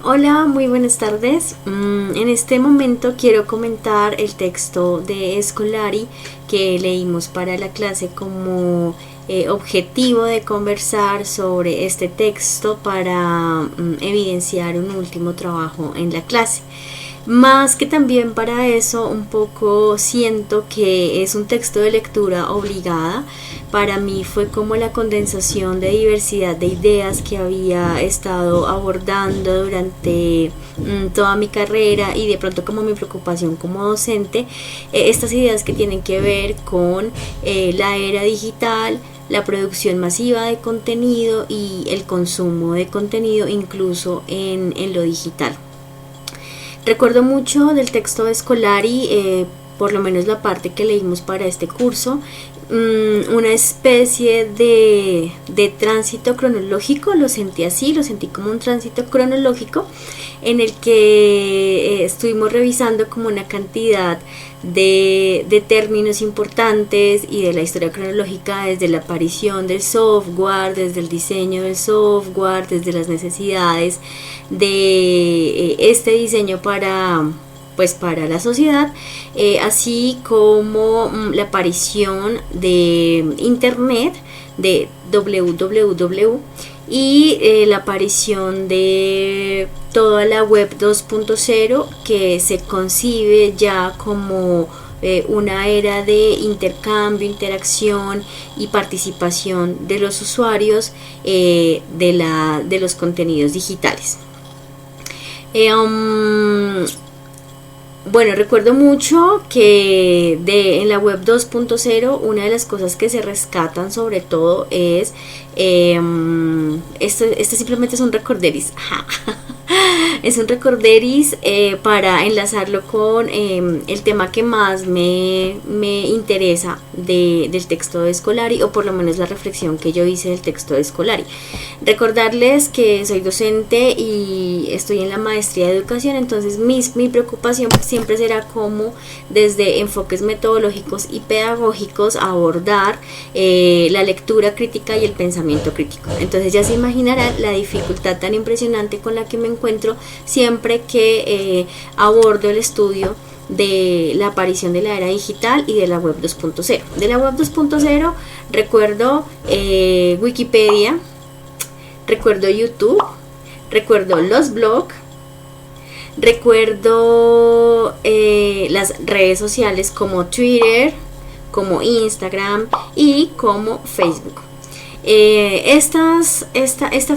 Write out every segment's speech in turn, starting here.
Hola, muy buenas tardes. En este momento quiero comentar el texto de Scolari que leímos para la clase como objetivo de conversar sobre este texto para evidenciar un último trabajo en la clase. Más que también para eso, un poco siento que es un texto de lectura obligada. Para mí fue como la condensación de diversidad de ideas que había estado abordando durante toda mi carrera y de pronto como mi preocupación como docente, estas ideas que tienen que ver con la era digital, la producción masiva de contenido y el consumo de contenido incluso en lo digital. Recuerdo mucho del texto de Scolari, por lo menos la parte que leímos para este curso, una especie de tránsito cronológico, lo sentí así, lo sentí como un tránsito cronológico en el que estuvimos revisando como una cantidad de términos importantes y de la historia cronológica desde la aparición del software, desde el diseño del software, desde las necesidades de este diseño para la sociedad, así como la aparición de internet, de www, y la aparición de toda la web 2.0 que se concibe ya como una era de intercambio, interacción y participación de los usuarios de los contenidos digitales. Bueno, recuerdo mucho que en la web 2.0 una de las cosas que se rescatan sobre todo es este simplemente es un recorderis. Es un recorderis para enlazarlo con el tema que más me interesa del texto de Scolari, o por lo menos la reflexión que yo hice del texto de Scolari. Recordarles que soy docente y estoy en la maestría de educación, entonces mi preocupación siempre será cómo desde enfoques metodológicos y pedagógicos abordar la lectura crítica y el pensamiento crítico. Entonces ya se imaginarán la dificultad tan impresionante con la que me encuentro siempre que abordo el estudio de la aparición de la era digital y de la web 2.0. De la web 2.0 recuerdo Wikipedia, recuerdo YouTube, recuerdo los blogs, recuerdo las redes sociales como Twitter, como Instagram y como Facebook. Esta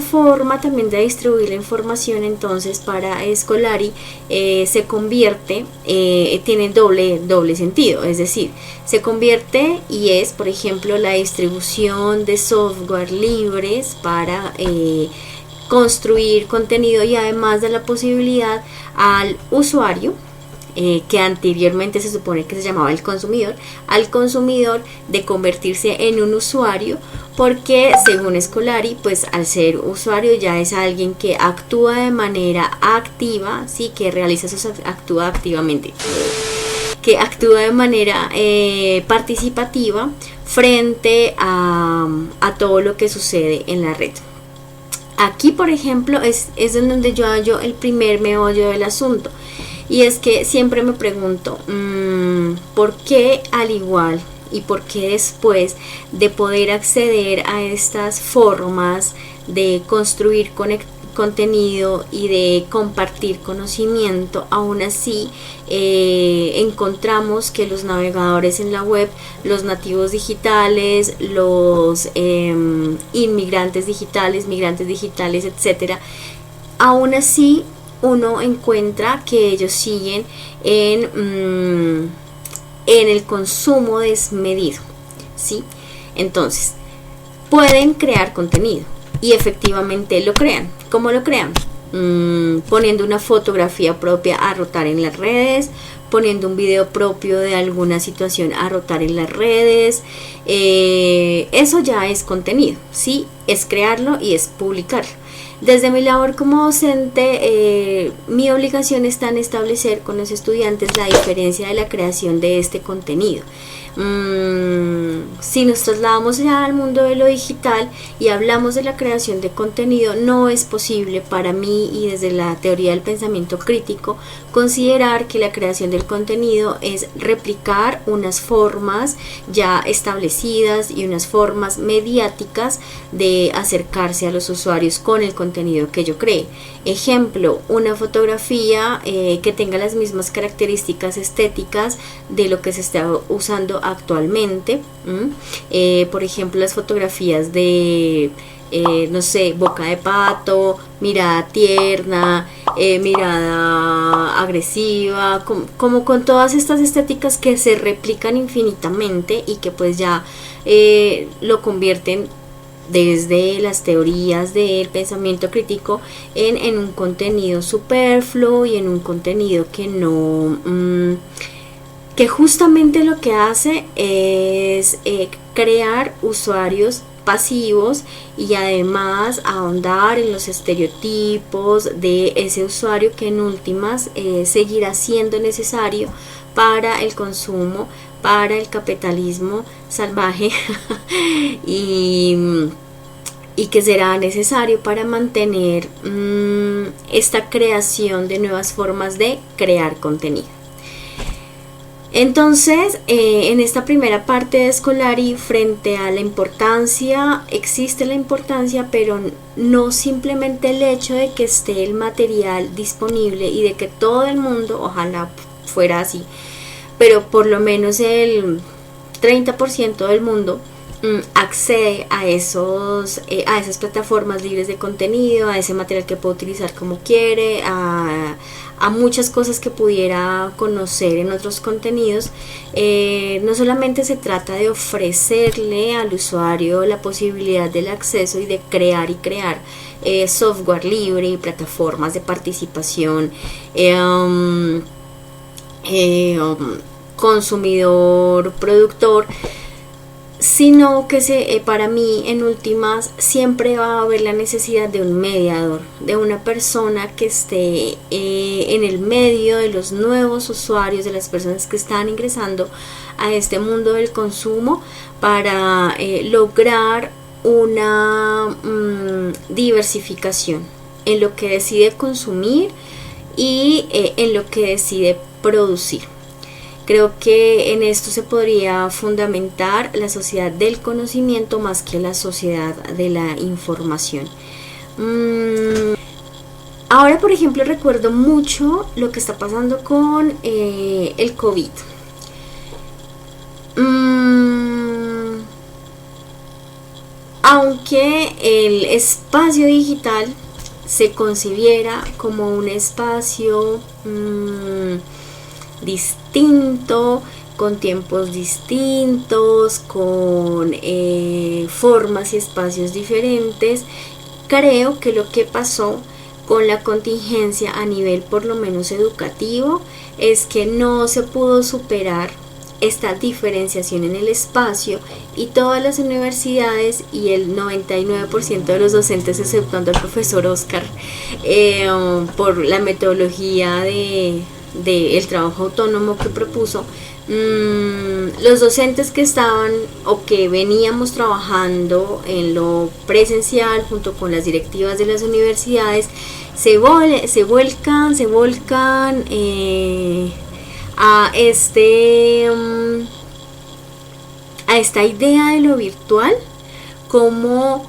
forma también de distribuir la información entonces para Scolari se convierte, tiene doble sentido, es decir, se convierte y es, por ejemplo, la distribución de software libres para construir contenido, y además de la posibilidad al usuario, que anteriormente se supone que se llamaba el consumidor, al consumidor de convertirse en un usuario, porque según Scolari, pues al ser usuario ya es alguien que actúa de manera activa, sí, que realiza actúa activamente, que actúa de manera participativa frente a todo lo que sucede en la red. Aquí, por ejemplo, es en donde yo hallo el primer meollo del asunto. Y es que siempre me pregunto, ¿por qué al igual y por qué después de poder acceder a estas formas de construir contenido y de compartir conocimiento, aún así encontramos que los navegadores en la web, los nativos digitales, los inmigrantes digitales, migrantes digitales, etcétera, aún así uno encuentra que ellos siguen en el consumo desmedido, ¿sí? Entonces, pueden crear contenido y efectivamente lo crean. ¿Cómo lo crean? Poniendo una fotografía propia a rotar en las redes, poniendo un video propio de alguna situación a rotar en las redes. Eso ya es contenido, ¿sí? Es crearlo y es publicarlo. Desde mi labor como docente, mi obligación está en establecer con los estudiantes la diferencia de la creación de este contenido. Si nos trasladamos ya al mundo de lo digital y hablamos de la creación de contenido, no es posible para mí, y desde la teoría del pensamiento crítico, considerar que la creación del contenido es replicar unas formas ya establecidas y unas formas mediáticas de acercarse a los usuarios con el contenido que yo cree. Ejemplo, una fotografía que tenga las mismas características estéticas de lo que se está usando actualmente. Por ejemplo, las fotografías de no sé, boca de pato, mirada tierna, mirada agresiva, como con todas estas estéticas que se replican infinitamente y que pues ya lo convierten desde las teorías del pensamiento crítico en un contenido superfluo y en un contenido que no que justamente lo que hace es crear usuarios pasivos y además ahondar en los estereotipos de ese usuario que en últimas seguirá siendo necesario para el consumo, para el capitalismo salvaje y que será necesario para mantener esta creación de nuevas formas de crear contenido. Entonces, en esta primera parte de Scolari, frente a la importancia, existe la importancia, pero no simplemente el hecho de que esté el material disponible y de que todo el mundo, ojalá fuera así, pero por lo menos el 30% del mundo accede a esas plataformas libres de contenido, a ese material que puede utilizar como quiere, a muchas cosas que pudiera conocer en otros contenidos. No solamente se trata de ofrecerle al usuario la posibilidad del acceso y de crear software libre y plataformas de participación consumidor, productor, sino que para mí en últimas siempre va a haber la necesidad de un mediador, de una persona que esté en el medio de los nuevos usuarios, de las personas que están ingresando a este mundo del consumo, para lograr una diversificación en lo que decide consumir y en lo que decide producir. Creo que en esto se podría fundamentar la sociedad del conocimiento más que la sociedad de la información. Ahora, por ejemplo, recuerdo mucho lo que está pasando con el COVID. Aunque el espacio digital se concibiera como un espacio distinto, con tiempos distintos, con formas y espacios diferentes, creo que lo que pasó con la contingencia a nivel por lo menos educativo es que no se pudo superar esta diferenciación en el espacio, y todas las universidades y el 99% de los docentes, exceptuando al profesor Oscar, por la metodología del trabajo autónomo que propuso, los docentes que estaban o que veníamos trabajando en lo presencial junto con las directivas de las universidades se volcan a esta idea de lo virtual como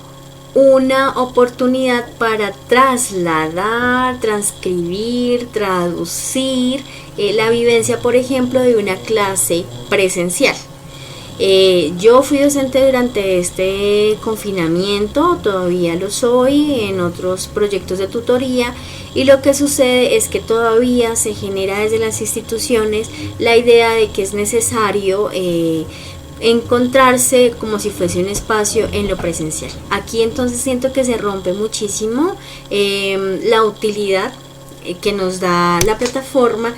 una oportunidad para trasladar, transcribir, traducir la vivencia, por ejemplo, de una clase presencial. Yo fui docente durante este confinamiento, todavía lo soy en otros proyectos de tutoría, y lo que sucede es que todavía se genera desde las instituciones la idea de que es necesario encontrarse como si fuese un espacio en lo presencial. Aquí entonces siento que se rompe muchísimo la utilidad que nos da la plataforma.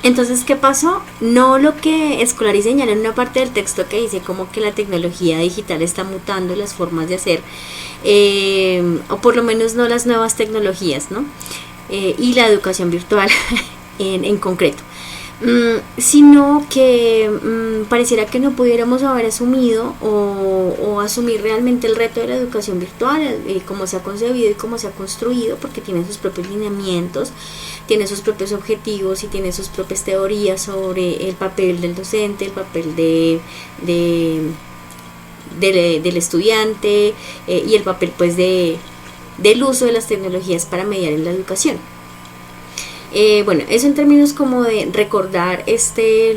Entonces, ¿qué pasó? No lo que Scolari señala en una parte del texto que dice como que la tecnología digital está mutando las formas de hacer, o por lo menos no las nuevas tecnologías, ¿no? Y la educación virtual en concreto. sino que pareciera que no pudiéramos haber asumido o asumir realmente el reto de la educación virtual, cómo se ha concebido y cómo se ha construido, porque tiene sus propios lineamientos, tiene sus propios objetivos y tiene sus propias teorías sobre el papel del docente, el papel del estudiante, y el papel pues del uso de las tecnologías para mediar en la educación. Bueno, eso en términos como de recordar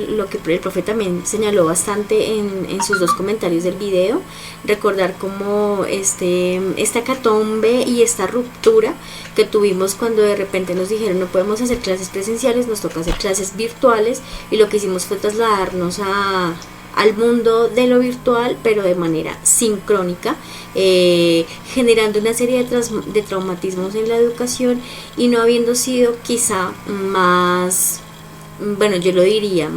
lo que el profe también señaló bastante en sus dos comentarios del video, recordar como esta hecatombe y esta ruptura que tuvimos cuando de repente nos dijeron no podemos hacer clases presenciales, nos toca hacer clases virtuales, y lo que hicimos fue trasladarnos al mundo de lo virtual, pero de manera sincrónica, generando una serie de traumatismos en la educación, y no habiendo sido quizá más, bueno, yo lo diría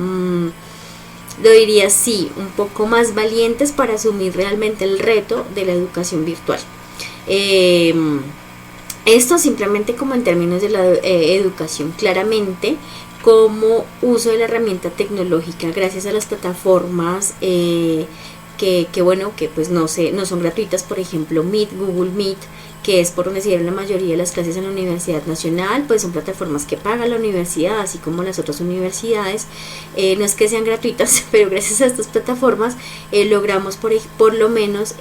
sí, un poco más valientes para asumir realmente el reto de la educación virtual. Esto simplemente como en términos de la educación, claramente como uso de la herramienta tecnológica gracias a las plataformas que bueno, que pues no son gratuitas, por ejemplo Meet, Google Meet, que es por donde se dieron la mayoría de las clases en la Universidad Nacional, pues son plataformas que paga la universidad, así como las otras universidades. No es que sean gratuitas, pero gracias a estas plataformas logramos por lo menos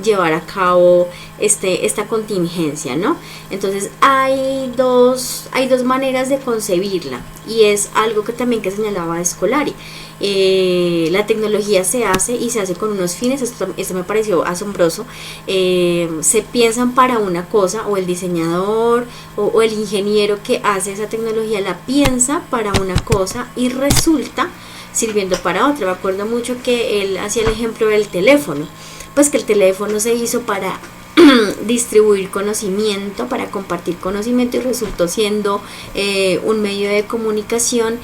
llevar a cabo esta contingencia, ¿no? Entonces hay dos maneras de concebirla, y es algo que también que señalaba Scolari. La tecnología se hace con unos fines. Esto me pareció asombroso. Se piensan para una cosa, o el diseñador o el ingeniero que hace esa tecnología la piensa para una cosa y resulta sirviendo para otra. Me acuerdo mucho que él hacía el ejemplo del teléfono, pues que el teléfono se hizo para distribuir conocimiento, para compartir conocimiento, y resultó siendo un medio de comunicación,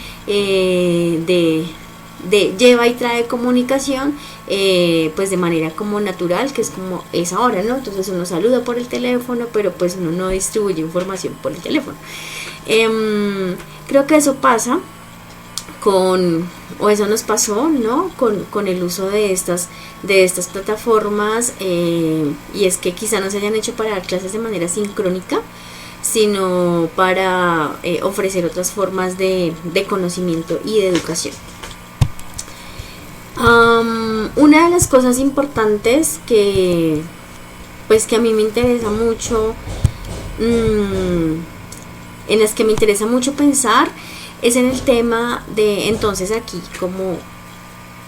lleva y trae comunicación, pues de manera como natural, que es como es ahora, ¿no? Entonces uno saluda por el teléfono, pero pues uno no distribuye información por el teléfono. Creo que eso pasa o eso nos pasó, ¿no? Con el uso de estas plataformas, y es que quizá no se hayan hecho para dar clases de manera sincrónica, sino para ofrecer otras formas de conocimiento y de educación. Una de las cosas importantes que a mí me interesa mucho, en las que me interesa mucho pensar, es en el tema de, entonces aquí, como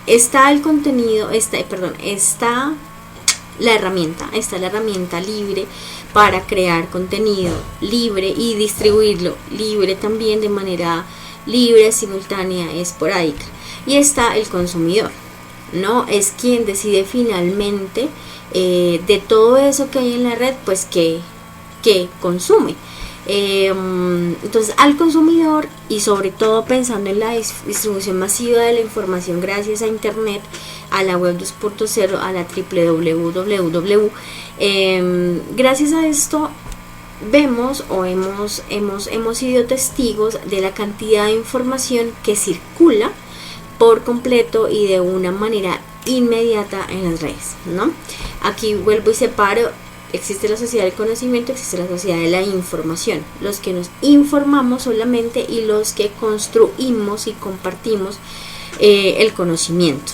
está el contenido, está la herramienta libre para crear contenido libre y distribuirlo libre también, de manera libre, simultánea, esporádica. Y está el consumidor, ¿no? Es quien decide finalmente de todo eso que hay en la red, pues que consume. Entonces al consumidor, y sobre todo pensando en la distribución masiva de la información gracias a internet, a la web 2.0, a la www, gracias a esto vemos o hemos sido testigos de la cantidad de información que circula por completo y de una manera inmediata en las redes, ¿no? Aquí vuelvo y separo. Existe la sociedad del conocimiento, existe la sociedad de la información, los que nos informamos solamente y los que construimos y compartimos el conocimiento.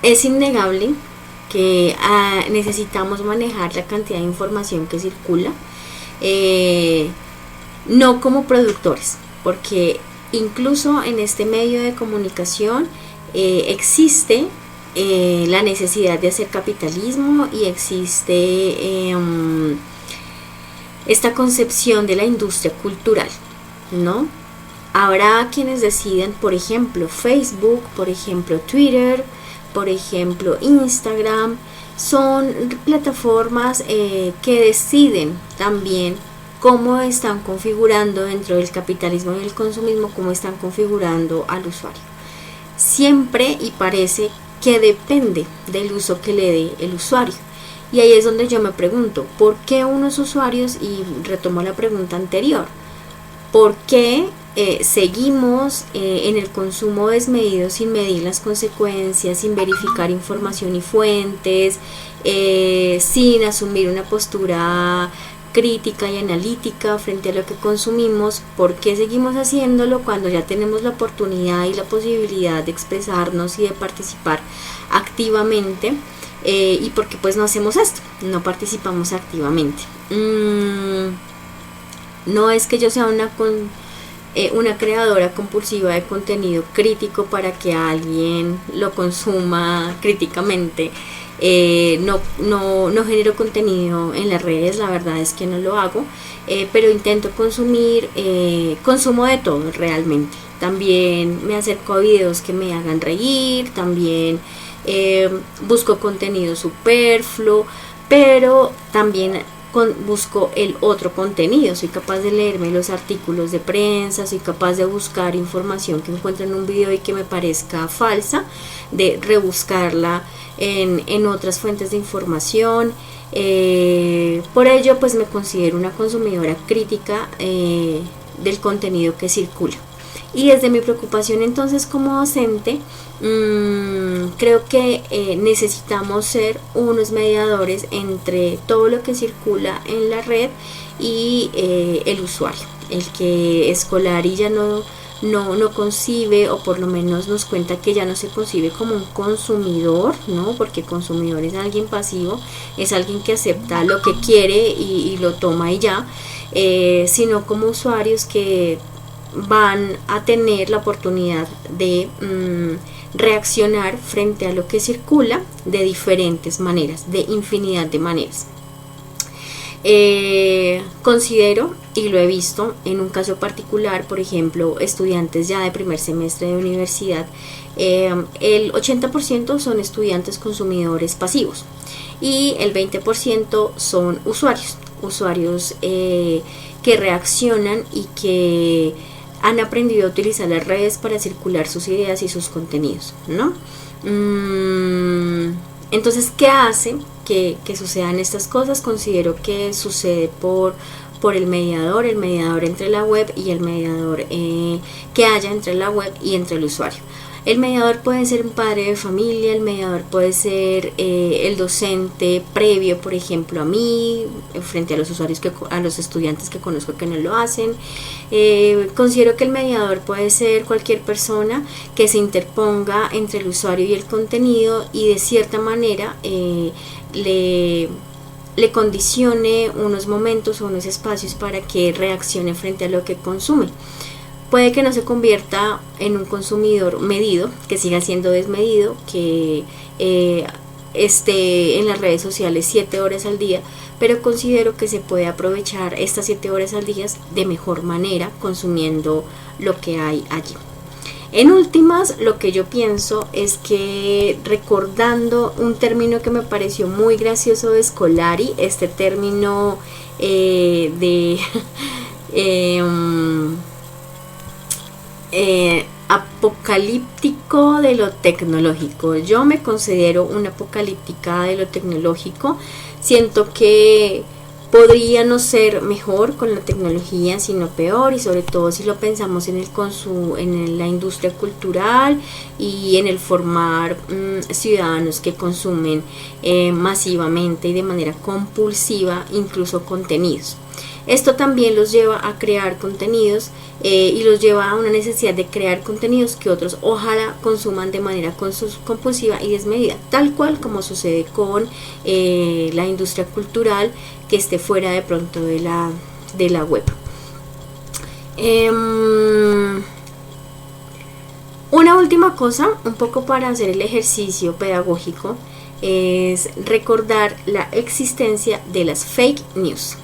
Es innegable que necesitamos manejar la cantidad de información que circula, no como productores, porque incluso en este medio de comunicación existe la necesidad de hacer capitalismo, y existe esta concepción de la industria cultural, ¿no? Habrá quienes deciden, por ejemplo, Facebook, por ejemplo, Twitter, por ejemplo, Instagram, son plataformas que deciden también cómo están configurando dentro del capitalismo y el consumismo, cómo están configurando al usuario. Siempre, y parece que depende del uso que le dé el usuario. Y ahí es donde yo me pregunto, ¿por qué unos usuarios, y retomo la pregunta anterior, ¿Por qué seguimos en el consumo desmedido sin medir las consecuencias, sin verificar información y fuentes, sin asumir una postura crítica y analítica frente a lo que consumimos? ¿Por qué seguimos haciéndolo cuando ya tenemos la oportunidad y la posibilidad de expresarnos y de participar activamente? Y por qué pues no hacemos esto, no participamos activamente. No es que yo sea una creadora compulsiva de contenido crítico para que alguien lo consuma críticamente. No genero contenido en las redes, la verdad es que no lo hago, pero intento consumir, consumo de todo realmente. También me acerco a videos que me hagan reír, también busco contenido superfluo, pero también busco el otro contenido. Soy capaz de leerme los artículos de prensa, soy capaz de buscar información que encuentro en un video y que me parezca falsa, de rebuscarla en otras fuentes de información. Por ello pues me considero una consumidora crítica del contenido que circula. Y desde mi preocupación entonces como docente, creo que necesitamos ser unos mediadores entre todo lo que circula en la red y el usuario. El que Scolari ya no concibe, o por lo menos nos cuenta que ya no se concibe como un consumidor, ¿no? Porque consumidor es alguien pasivo, es alguien que acepta lo que quiere y lo toma y ya, sino como usuarios que van a tener la oportunidad de reaccionar frente a lo que circula de diferentes maneras, de infinidad de maneras. Considero, y lo he visto en un caso particular, por ejemplo, estudiantes ya de primer semestre de universidad, el 80% son estudiantes consumidores pasivos y el 20% son usuarios que reaccionan y que han aprendido a utilizar las redes para circular sus ideas y sus contenidos, ¿no? Entonces, ¿qué hace que sucedan estas cosas? Considero que sucede por el mediador entre la web y el mediador que haya entre la web y entre el usuario. El mediador puede ser un padre de familia, el mediador puede ser el docente previo, por ejemplo, a mí, frente a los usuarios, a los estudiantes que conozco que no lo hacen. Considero que el mediador puede ser cualquier persona que se interponga entre el usuario y el contenido y de cierta manera le condicione unos momentos o unos espacios para que reaccione frente a lo que consume. Puede que no se convierta en un consumidor medido, que siga siendo desmedido, que esté en las redes sociales 7 horas al día, pero considero que se puede aprovechar estas 7 horas al día de mejor manera consumiendo lo que hay allí. En últimas, lo que yo pienso es que, recordando un término que me pareció muy gracioso de Scolari, este término apocalíptico de lo tecnológico. Yo me considero una apocalíptica de lo tecnológico. Siento que podría no ser mejor con la tecnología, sino peor, y sobre todo si lo pensamos en la industria cultural y en el formar ciudadanos que consumen masivamente y de manera compulsiva incluso contenidos. Esto también los lleva a crear contenidos y los lleva a una necesidad de crear contenidos que otros ojalá consuman de manera compulsiva y desmedida, tal cual como sucede con la industria cultural que esté fuera de pronto de la web. Una última cosa, un poco para hacer el ejercicio pedagógico, es recordar la existencia de las fake news.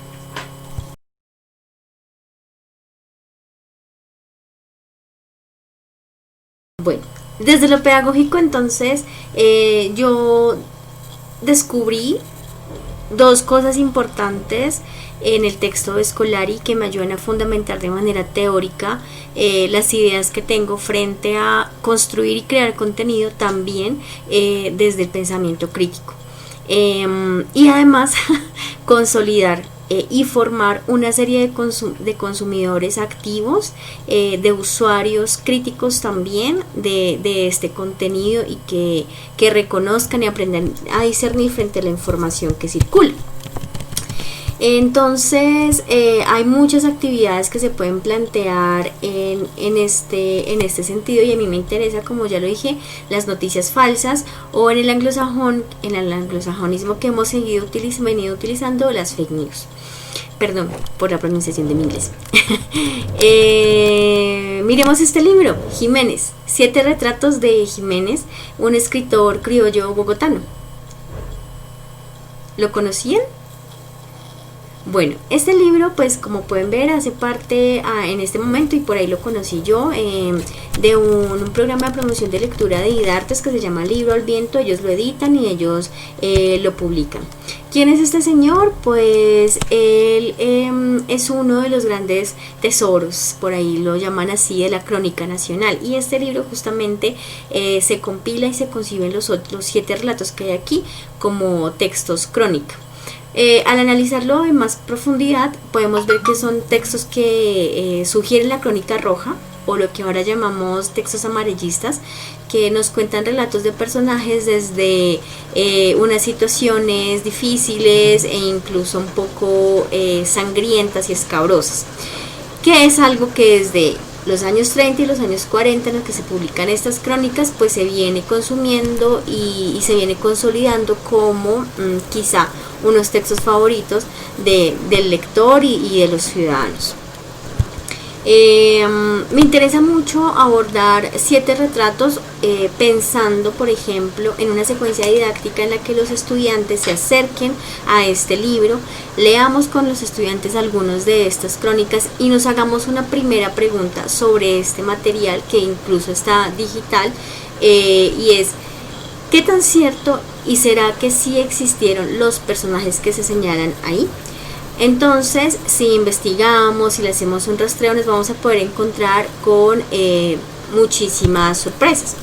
Bueno, desde lo pedagógico entonces yo descubrí dos cosas importantes en el texto de Scolari que me ayudan a fundamentar de manera teórica las ideas que tengo frente a construir y crear contenido también desde el pensamiento crítico. Y además consolidar y formar una serie de consumidores activos, de usuarios críticos también de este contenido, y que reconozcan y aprendan a discernir frente a la información que circula. Entonces hay muchas actividades que se pueden plantear en este sentido, y a mí me interesa, como ya lo dije, las noticias falsas, o en el anglosajonismo que hemos venido utilizando, las fake news. Perdón por la pronunciación de mi inglés. Miremos este libro, Jiménez, 7 retratos de Jiménez, un escritor criollo bogotano. ¿Lo conocían? Bueno, este libro, pues como pueden ver, hace parte en este momento, y por ahí lo conocí yo, de un programa de promoción de lectura de Idartes que se llama Libro al Viento. Ellos lo editan y ellos lo publican. ¿Quién es este señor? Pues él es uno de los grandes tesoros, por ahí lo llaman así, de la crónica nacional, y este libro justamente se compila y se conciben los 7 relatos que hay aquí como textos crónica. Al analizarlo en más profundidad, podemos ver que son textos que sugieren la crónica roja, o lo que ahora llamamos textos amarillistas, que nos cuentan relatos de personajes desde unas situaciones difíciles e incluso un poco sangrientas y escabrosas, que es algo que desde los años 30 y los años 40, en los que se publican estas crónicas, pues se viene consumiendo y se viene consolidando como quizá unos textos favoritos del lector y de los ciudadanos. Me interesa mucho abordar 7 retratos pensando, por ejemplo, en una secuencia didáctica en la que los estudiantes se acerquen a este libro, leamos con los estudiantes algunos de estas crónicas y nos hagamos una primera pregunta sobre este material, que incluso está digital, y es: ¿qué tan cierto y será que sí existieron los personajes que se señalan ahí? Entonces, si investigamos, si le hacemos un rastreo, nos vamos a poder encontrar con muchísimas sorpresas.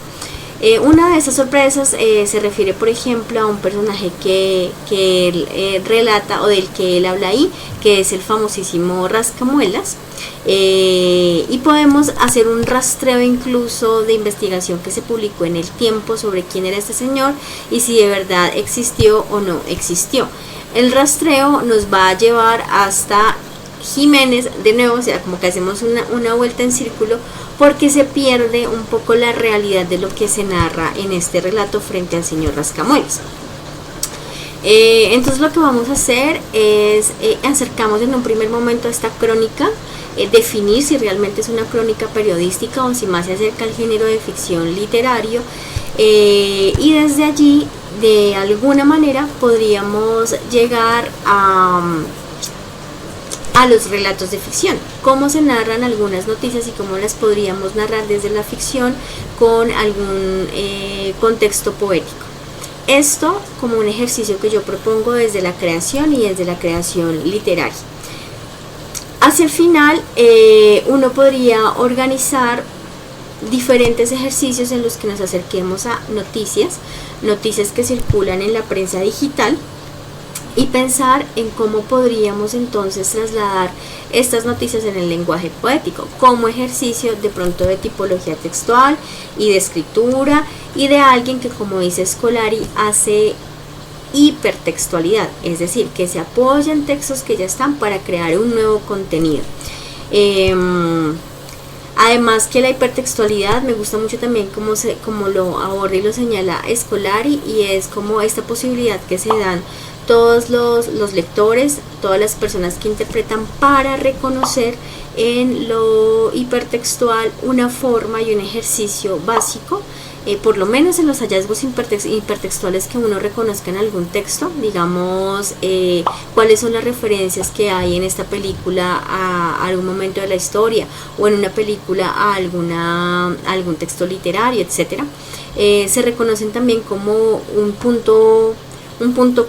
Una de esas sorpresas se refiere, por ejemplo, a un personaje que él relata, o del que él habla ahí, que es el famosísimo Rascamuelas. Y podemos hacer un rastreo incluso de investigación que se publicó en El Tiempo sobre quién era este señor y si de verdad existió o no existió. El rastreo nos va a llevar hasta Jiménez de nuevo, o sea, como que hacemos una vuelta en círculo, porque se pierde un poco la realidad de lo que se narra en este relato frente al señor Rascamuelas. Entonces lo que vamos a hacer es acercamos en un primer momento a esta crónica, definir si realmente es una crónica periodística o si más se acerca al género de ficción literario, y desde allí de alguna manera podríamos llegar a los relatos de ficción, cómo se narran algunas noticias y cómo las podríamos narrar desde la ficción con algún contexto poético. Esto como un ejercicio que yo propongo desde la creación y desde la creación literaria. Hacia el final uno podría organizar diferentes ejercicios en los que nos acerquemos a noticias que circulan en la prensa digital, y pensar en cómo podríamos entonces trasladar estas noticias en el lenguaje poético, como ejercicio de pronto de tipología textual y de escritura, y de alguien que, como dice Scolari, hace hipertextualidad, es decir, que se apoya en textos que ya están para crear un nuevo contenido. Además que la hipertextualidad me gusta mucho también como lo aborda y lo señala Scolari, y es como esta posibilidad que se dan todos los lectores, todas las personas que interpretan, para reconocer en lo hipertextual una forma y un ejercicio básico, por lo menos en los hallazgos hipertextuales que uno reconozca en algún texto, digamos, cuáles son las referencias que hay en esta película a algún momento de la historia, o en una película a algún texto literario, etcétera. Se reconocen también como un punto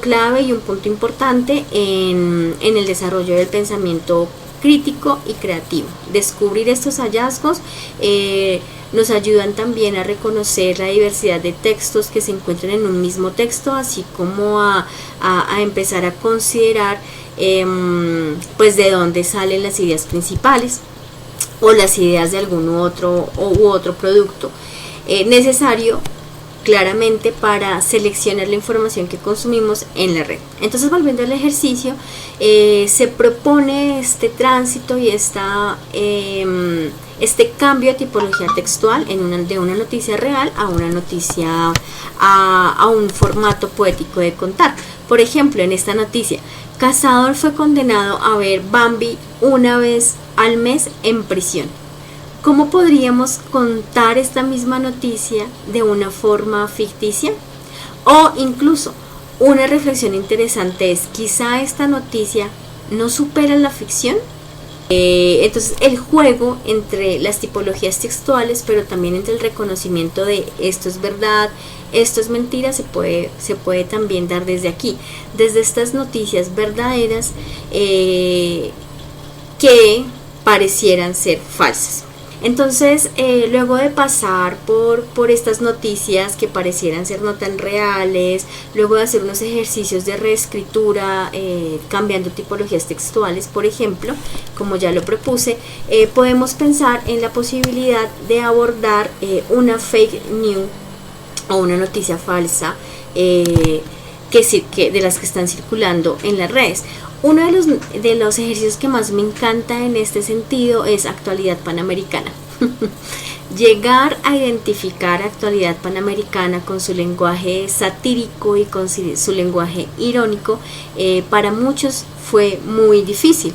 clave y un punto importante en el desarrollo del pensamiento crítico y creativo. Descubrir estos hallazgos nos ayudan también a reconocer la diversidad de textos que se encuentran en un mismo texto, así como a empezar a considerar pues de dónde salen las ideas principales o las ideas de algún u otro producto necesario claramente para seleccionar la información que consumimos en la red. Entonces, volviendo al ejercicio, se propone este tránsito y este cambio de tipología textual de una noticia real a una noticia, a un formato poético de contar. Por ejemplo, en esta noticia, Cazador fue condenado a ver Bambi una vez al mes en prisión. ¿Cómo podríamos contar esta misma noticia de una forma ficticia? O incluso, una reflexión interesante es, quizá esta noticia no supera la ficción. Entonces el juego entre las tipologías textuales, pero también entre el reconocimiento de esto es verdad, esto es mentira, se puede también dar desde aquí, desde estas noticias verdaderas que parecieran ser falsas. Entonces, luego de pasar por estas noticias que parecieran ser no tan reales, luego de hacer unos ejercicios de reescritura, cambiando tipologías textuales, por ejemplo, como ya lo propuse, podemos pensar en la posibilidad de abordar una fake news o una noticia falsa de las que están circulando en las redes. Uno de los ejercicios que más me encanta en este sentido es Actualidad Panamericana. Llegar a identificar Actualidad Panamericana con su lenguaje satírico y con su lenguaje irónico, para muchos fue muy difícil.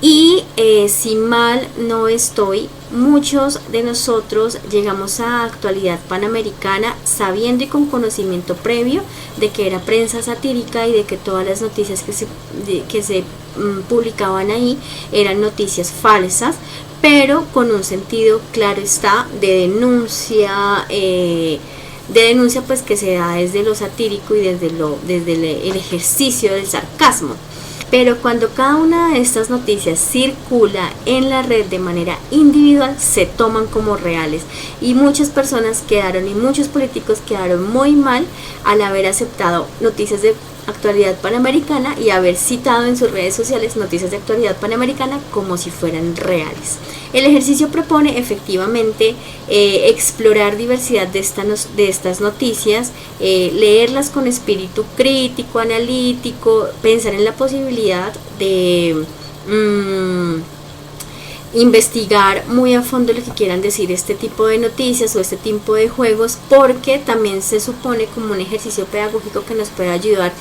Y si mal no estoy, muchos de nosotros llegamos a Actualidad Panamericana sabiendo y con conocimiento previo de que era prensa satírica y de que todas las noticias que se publicaban ahí eran noticias falsas, pero con un sentido, claro está, de denuncia pues que se da desde lo satírico y desde el ejercicio del sarcasmo. Pero cuando cada una de estas noticias circula en la red de manera individual, se toman como reales. Y muchas personas y muchos políticos quedaron muy mal al haber aceptado noticias de Actualidad Panamericana y haber citado en sus redes sociales noticias de Actualidad Panamericana como si fueran reales. El ejercicio propone efectivamente explorar diversidad de estas noticias, leerlas con espíritu crítico, analítico, pensar en la posibilidad de investigar muy a fondo lo que quieran decir este tipo de noticias o este tipo de juegos, porque también se supone como un ejercicio pedagógico que nos puede ayudar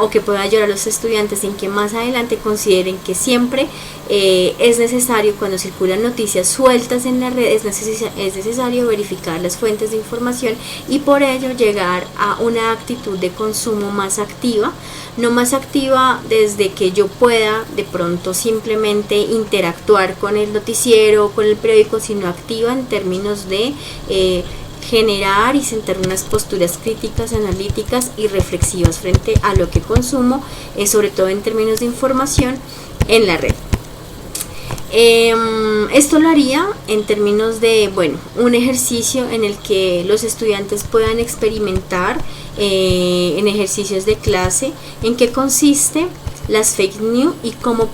o que puede ayudar a los estudiantes en que más adelante consideren que siempre es necesario, cuando circulan noticias sueltas en la red, es necesario verificar las fuentes de información y por ello llegar a una actitud de consumo más activa, no más activa desde que yo pueda de pronto simplemente interactuar con el noticiero o con el periódico, sino activa en términos de generar y sentar unas posturas críticas, analíticas y reflexivas frente a lo que consumo, sobre todo en términos de información en la red. Esto lo haría en términos de, un ejercicio en el que los estudiantes puedan experimentar en ejercicios de clase en qué consiste las fake news y cómo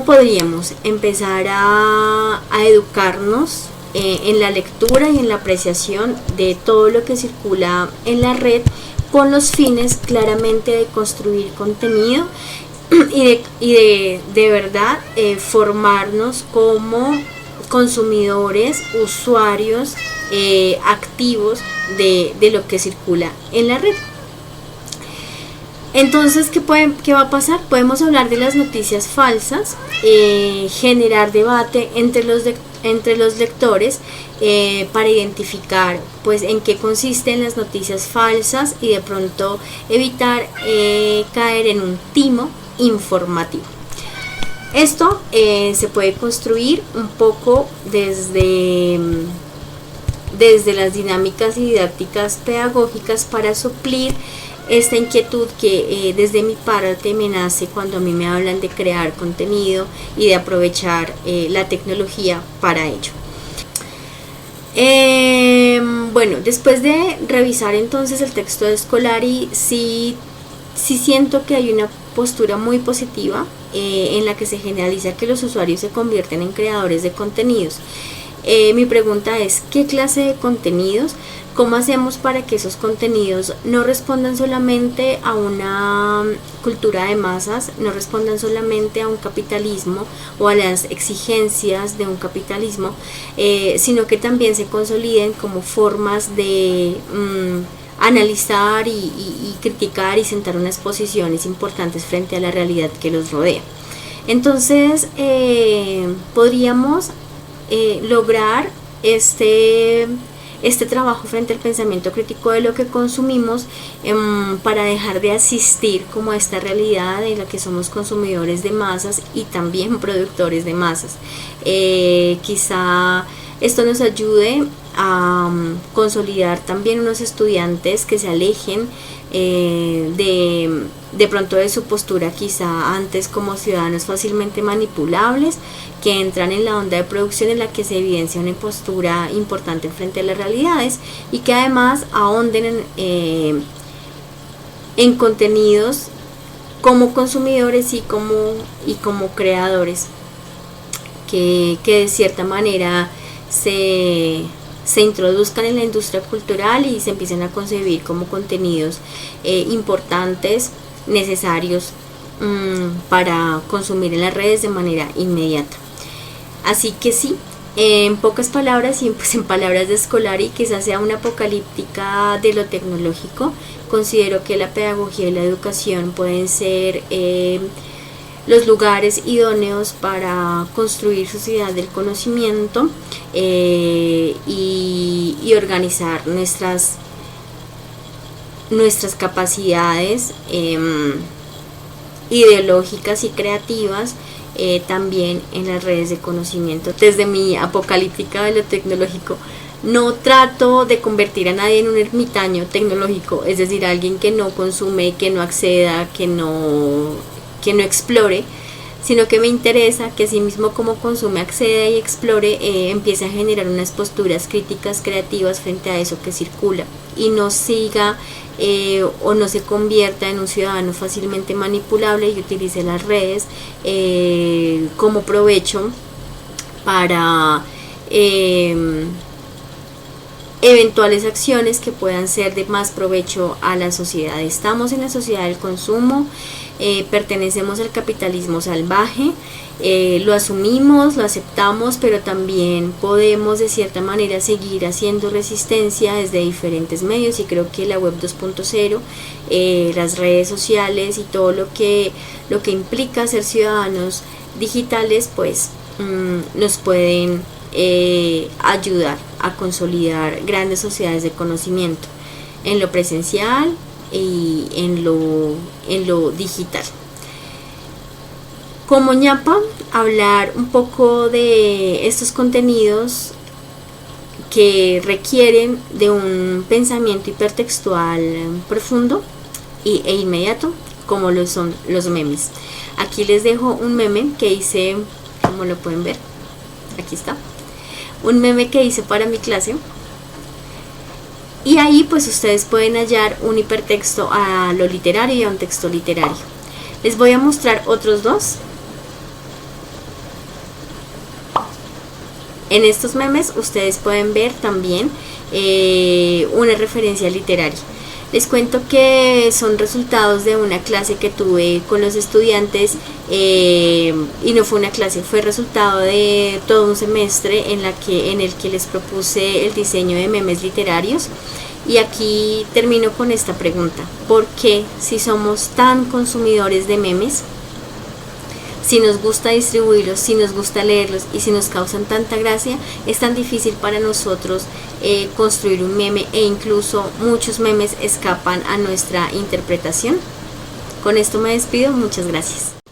podríamos empezar a educarnos en la lectura y en la apreciación de todo lo que circula en la red, con los fines claramente de construir contenido y de verdad formarnos como consumidores, usuarios activos de lo que circula en la red. Entonces, ¿qué va a pasar? Podemos hablar de las noticias falsas, generar debate entre los lectores para identificar pues en qué consisten las noticias falsas y de pronto evitar caer en un timo informativo. Esto se puede construir un poco desde las dinámicas y didácticas pedagógicas para suplir esta inquietud que desde mi parte me nace cuando a mí me hablan de crear contenido y de aprovechar la tecnología para ello. Bueno, después de revisar entonces el texto de Scolari, sí siento que hay una postura muy positiva en la que se generaliza que los usuarios se convierten en creadores de contenidos. Mi pregunta es, ¿qué clase de contenidos? ¿Cómo hacemos para que esos contenidos no respondan solamente a una cultura de masas, no respondan solamente a un capitalismo o a las exigencias de un capitalismo, sino que también se consoliden como formas de analizar y criticar y sentar unas posiciones importantes frente a la realidad que los rodea? Entonces, podríamos lograr este trabajo frente al pensamiento crítico de lo que consumimos, para dejar de asistir como a esta realidad en la que somos consumidores de masas y también productores de masas. Quizá esto nos ayude a consolidar también unos estudiantes que se alejen de pronto de su postura quizá antes como ciudadanos fácilmente manipulables, que entran en la onda de producción en la que se evidencia una postura importante frente a las realidades y que además ahonden en contenidos como consumidores y como creadores que de cierta manera se introduzcan en la industria cultural y se empiecen a concebir como contenidos importantes, necesarios para consumir en las redes de manera inmediata. Así que sí, en pocas palabras y pues en palabras de Scolari, quizás sea una apocalíptica de lo tecnológico. Considero que la pedagogía y la educación pueden ser los lugares idóneos para construir sociedad del conocimiento y organizar nuestras capacidades ideológicas y creativas también en las redes de conocimiento. Desde mi apocalíptica de lo tecnológico, no trato de convertir a nadie en un ermitaño tecnológico, es decir, alguien que no consume, que no acceda, que no explore, sino que me interesa que así mismo como consume, acceda y explore, empiece a generar unas posturas críticas, creativas frente a eso que circula y no siga o no se convierta en un ciudadano fácilmente manipulable y utilice las redes como provecho para eventuales acciones que puedan ser de más provecho a la sociedad. Estamos en la sociedad del consumo, pertenecemos al capitalismo salvaje, lo asumimos, lo aceptamos, pero también podemos de cierta manera seguir haciendo resistencia desde diferentes medios, y creo que la web 2.0, las redes sociales y todo lo que implica ser ciudadanos digitales, pues nos pueden ayudar a consolidar grandes sociedades de conocimiento en lo presencial y en lo digital. Como ñapa, hablar un poco de estos contenidos que requieren de un pensamiento hipertextual profundo e inmediato, como lo son los memes. Aquí les dejo un meme que hice, como lo pueden ver, aquí está, un meme que hice para mi clase, y ahí pues ustedes pueden hallar un hipertexto a lo literario y a un texto literario. Les voy a mostrar otros dos. En estos memes ustedes pueden ver también una referencia literaria. Les cuento que son resultados de una clase que tuve con los estudiantes, y no fue una clase, fue resultado de todo un semestre en el que les propuse el diseño de memes literarios. Y aquí termino con esta pregunta: ¿por qué, si somos tan consumidores de memes, si nos gusta distribuirlos, si nos gusta leerlos y si nos causan tanta gracia, es tan difícil para nosotros construir un meme, e incluso muchos memes escapan a nuestra interpretación? Con esto me despido, muchas gracias.